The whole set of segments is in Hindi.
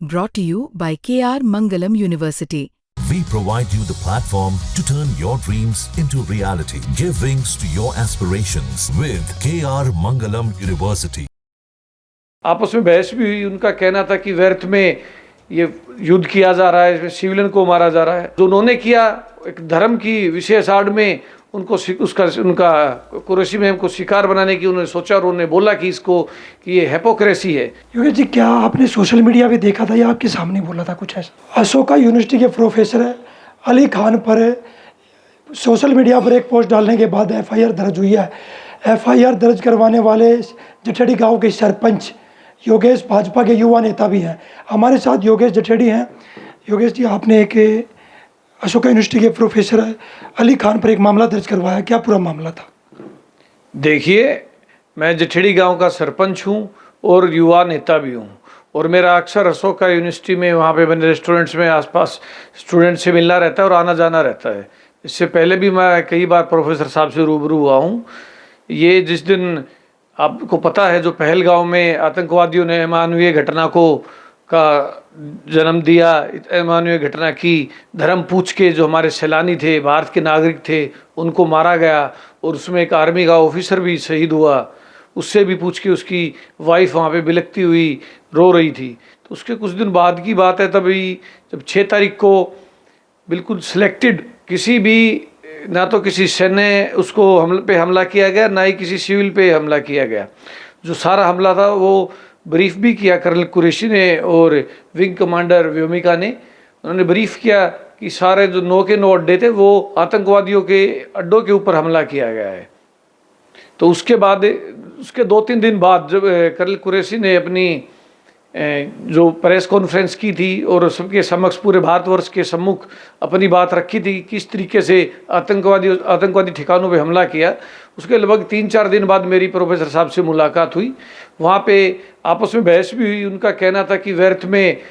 Brought to you by KR Mangalam University. We provide you the platform to turn your dreams into reality. Give wings to your aspirations with KR Mangalam University. आपस में बहस भी हुई। उनका कहना था कि व्यर्थ में ये युद्ध किया जा रहा है, इसमें सिविलियन को मारा जा रहा है। जो उन्होंने किया एक धर्म की विशेष आड़ में उनका कुरैशी में हमको शिकार बनाने की उन्होंने सोचा और उन्होंने बोला कि इसको कि ये हिपोक्रेसी है। योगेश जी, क्या आपने सोशल मीडिया पे देखा था या आपके सामने बोला था कुछ ऐसा? अशोका यूनिवर्सिटी के प्रोफेसर है अली खान पर सोशल मीडिया पर एक पोस्ट डालने के बाद एफआईआर दर्ज हुई है। एफआईआर दर्ज करवाने वाले जठेड़ी गाँव के सरपंच योगेश भाजपा के युवा नेता भी हैं। हमारे साथ योगेश जठेड़ी हैं। योगेश जी, आपने एक अशोका यूनिवर्सिटी के प्रोफेसर अली खान पर एक मामला दर्ज करवाया, क्या पूरा मामला था? देखिए, मैं जठेड़ी गांव का सरपंच हूं और युवा नेता भी हूं और मेरा अक्सर अशोका यूनिवर्सिटी में वहां पे मैंने रेस्टोरेंट्स में आसपास स्टूडेंट से मिलना रहता है और आना जाना रहता है। इससे पहले भी मैं कई बार प्रोफेसर साहब से रूबरू हुआ हूँ। ये जिस दिन आपको पता है जो पहलगांव में आतंकवादियों ने अमानवीय घटना का जन्म दिया, अमानवीय घटना की धर्म पूछ के जो हमारे सैलानी थे, भारत के नागरिक थे, उनको मारा गया और उसमें एक आर्मी का ऑफिसर भी शहीद हुआ। उससे भी पूछ के उसकी वाइफ वहाँ पे बिलखती हुई रो रही थी। तो उसके कुछ दिन बाद की बात है, तभी जब 6 तारीख को बिल्कुल सिलेक्टेड किसी भी ना तो किसी सैन्य उसको हमला किया गया, ना ही किसी सिविल पे हमला किया गया। जो सारा हमला था वो ब्रीफ भी किया कर्नल कुरैशी ने और विंग कमांडर व्योमिका ने। उन्होंने ब्रीफ किया कि सारे जो 9 के 9 अड्डे थे वो आतंकवादियों के अड्डों के ऊपर हमला किया गया है। तो उसके बाद उसके 2-3 दिन बाद जब कर्नल कुरैशी ने अपनी जो प्रेस कॉन्फ्रेंस की थी और सबके समक्ष पूरे भारतवर्ष के सम्मुख अपनी बात रखी थी किस तरीके से आतंकवादी ठिकानों पे हमला किया, उसके लगभग 3-4 दिन बाद मेरी प्रोफेसर साहब से मुलाकात हुई। वहाँ पे आपस में बहस भी हुई। उनका कहना था कि व्यर्थ में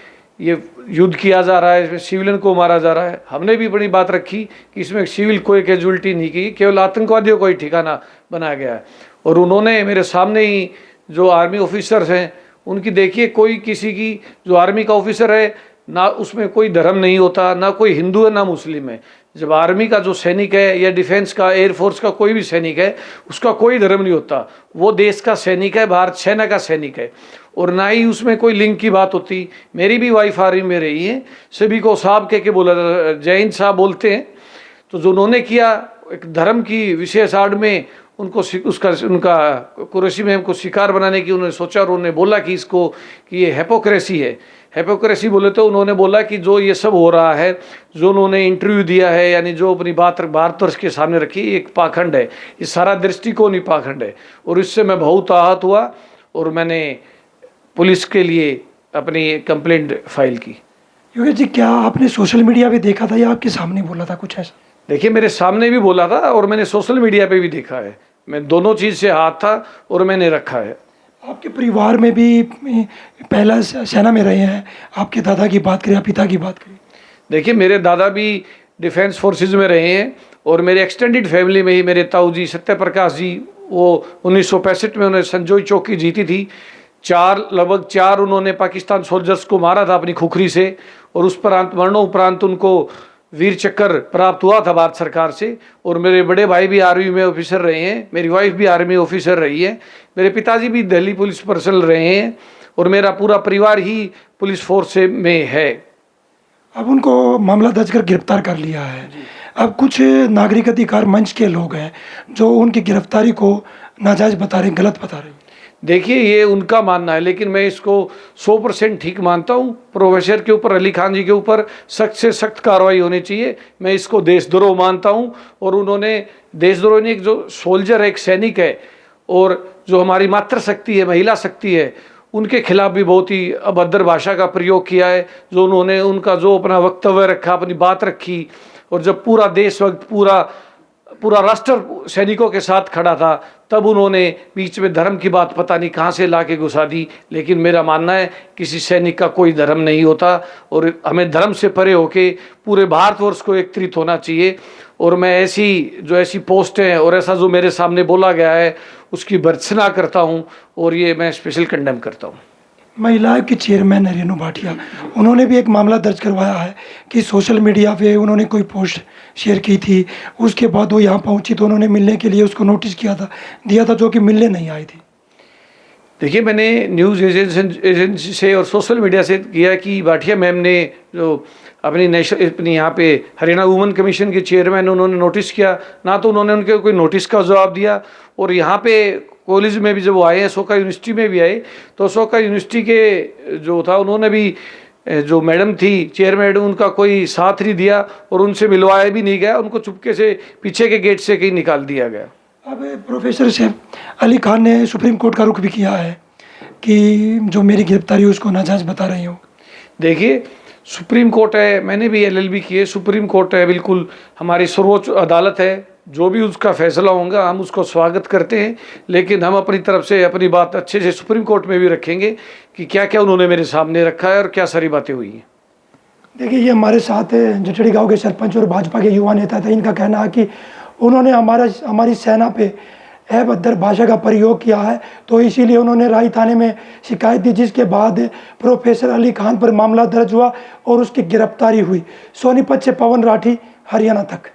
ये युद्ध किया जा रहा है, इसमें सिविलियन को मारा जा रहा है। हमने भी बड़ी बात रखी कि इसमें सिविल कोई कैजुअलिटी नहीं की, केवल आतंकवादियों को ही ठिकाना बनाया गया है। और उन्होंने मेरे सामने ही जो आर्मी ऑफिसर्स हैं उनकी देखिए, कोई किसी की जो आर्मी का ऑफिसर है ना उसमें कोई धर्म नहीं होता, ना कोई हिंदू है ना मुस्लिम है। जब आर्मी का जो सैनिक है या डिफेंस का एयरफोर्स का कोई भी सैनिक है उसका कोई धर्म नहीं होता। वो देश का सैनिक है, भारत सेना का सैनिक है और ना ही उसमें कोई लिंग की बात होती। मेरी भी वाइफ आर्मी में रही है, सभी को साहब कह के बोला, जय हिंद साहब बोलते हैं। तो जो उन्होंने किया एक धर्म की विशेष आड़ में उनका कुरैशी में हमको शिकार बनाने की उन्होंने सोचा और उन्होंने बोला कि इसको कि ये हिपोक्रेसी है। हिपोक्रेसी बोले तो उन्होंने बोला कि जो ये सब हो रहा है, जो उन्होंने इंटरव्यू दिया है, यानी जो अपनी बात भारतवर्ष के सामने रखी, एक पाखंड है। ये सारा दृष्टिकोण ही पाखंड है और इससे मैं बहुत आहत हुआ और मैंने पुलिस के लिए अपनी कंप्लेंट फाइल की। योगेश जी, क्या आपने सोशल मीडिया पे देखा था या आपके सामने बोला था कुछ ऐसा? देखिए, मेरे सामने भी बोला था और मैंने सोशल मीडिया पे भी देखा है। मैं दोनों चीज़ से हाथ था और मैंने रखा है। आपके परिवार में भी पहला सेना में रहे हैं। आपके दादा की बात करें या पिता की बात करें? देखिए, मेरे दादा भी डिफेंस फोर्सेज में रहे हैं और मेरे एक्सटेंडेड फैमिली में ही मेरे ताऊ जी सत्यप्रकाश जी, वो 1965 में उन्होंने संजोई चौकी जीती थी। लगभग 4 उन्होंने पाकिस्तान सोल्जर्स को मारा था अपनी खुखरी से और उस मरणोपरांत उनको वीर चक्र प्राप्त हुआ था भारत सरकार से। और मेरे बड़े भाई भी आर्मी में ऑफिसर रहे हैं, मेरी वाइफ भी आर्मी ऑफिसर रही है, मेरे पिताजी भी दिल्ली पुलिस पर्सनल रहे हैं और मेरा पूरा परिवार ही पुलिस फोर्स में है। अब उनको मामला दर्ज कर गिरफ्तार कर लिया है। अब कुछ नागरिक अधिकार मंच के लोग हैं जो उनकी गिरफ्तारी को नाजायज बता रहे, गलत बता रहे। देखिए, ये उनका मानना है, लेकिन मैं इसको 100% ठीक मानता हूँ। प्रोफेसर के ऊपर, अली खान जी के ऊपर सख्त से सख्त कार्रवाई होनी चाहिए। मैं इसको देशद्रोह मानता हूँ और उन्होंने देशद्रोह नहीं, एक जो सोल्जर है, एक सैनिक है और जो हमारी मातृशक्ति है, महिला शक्ति है, उनके खिलाफ भी बहुत ही अभद्र भाषा का प्रयोग किया है। जो उन्होंने उनका जो अपना वक्तव्य रखा, अपनी बात रखी और जब पूरा देश वक्त पूरा राष्ट्र सैनिकों के साथ खड़ा था तब उन्होंने बीच में धर्म की बात पता नहीं कहाँ से ला के घुसा दी। लेकिन मेरा मानना है किसी सैनिक का कोई धर्म नहीं होता और हमें धर्म से परे होके पूरे भारतवर्ष को एकत्रित होना चाहिए। और मैं ऐसी पोस्ट हैं और ऐसा जो मेरे सामने बोला गया है उसकी भर्त्सना करता हूँ और ये मैं स्पेशल कंडेम करता हूँ। महिला आयोग की चेयरमैन है रेनू भाटिया, उन्होंने भी एक मामला दर्ज करवाया है कि सोशल मीडिया पे उन्होंने कोई पोस्ट शेयर की थी, उसके बाद वो यहाँ पहुँची तो उन्होंने मिलने के लिए उसको नोटिस दिया था जो कि मिलने नहीं आई थी। देखिए, मैंने न्यूज़ एजेंसी से और सोशल मीडिया से किया कि भाटिया मैम ने जो अपनी यहाँ पे हरियाणा वुमेन कमीशन के चेयरमैन, उन्होंने नोटिस किया ना, तो उन्होंने उनके कोई नोटिस का जवाब दिया। और यहाँ पे कॉलेज में भी जब वो आए, अशोका यूनिवर्सिटी में भी आए, तो अशोका यूनिवर्सिटी के जो था उन्होंने भी, जो मैडम थी चेयर मैडम, उनका कोई साथ नहीं दिया और उनसे मिलवाया भी नहीं गया, उनको चुपके से पीछे के गेट से कहीं निकाल दिया गया। अब प्रोफेसर सैफ अली खान ने सुप्रीम कोर्ट का रुख भी किया है कि जो मेरी गिरफ्तारी उसको नाजायज बता रही हूँ। देखिए, सुप्रीम कोर्ट है, मैंने भी LLB की है, सुप्रीम कोर्ट है, बिल्कुल हमारी सर्वोच्च अदालत है, जो भी उसका फैसला होगा हम उसको स्वागत करते हैं। लेकिन हम अपनी तरफ से अपनी बात अच्छे से सुप्रीम कोर्ट में भी रखेंगे कि क्या क्या उन्होंने मेरे सामने रखा है और क्या सारी बातें हुई हैं। देखिए, ये हमारे साथ जटड़ी गांव के सरपंच और भाजपा के युवा नेता थे। इनका कहना है कि उन्होंने हमारी सेना पे अभद्र भाषा का प्रयोग किया है, तो इसीलिए उन्होंने राई थाने में शिकायत दी, जिसके बाद प्रोफेसर अली खान पर मामला दर्ज हुआ और उसकी गिरफ्तारी हुई। सोनीपत से पवन राठी, हरियाणा तक।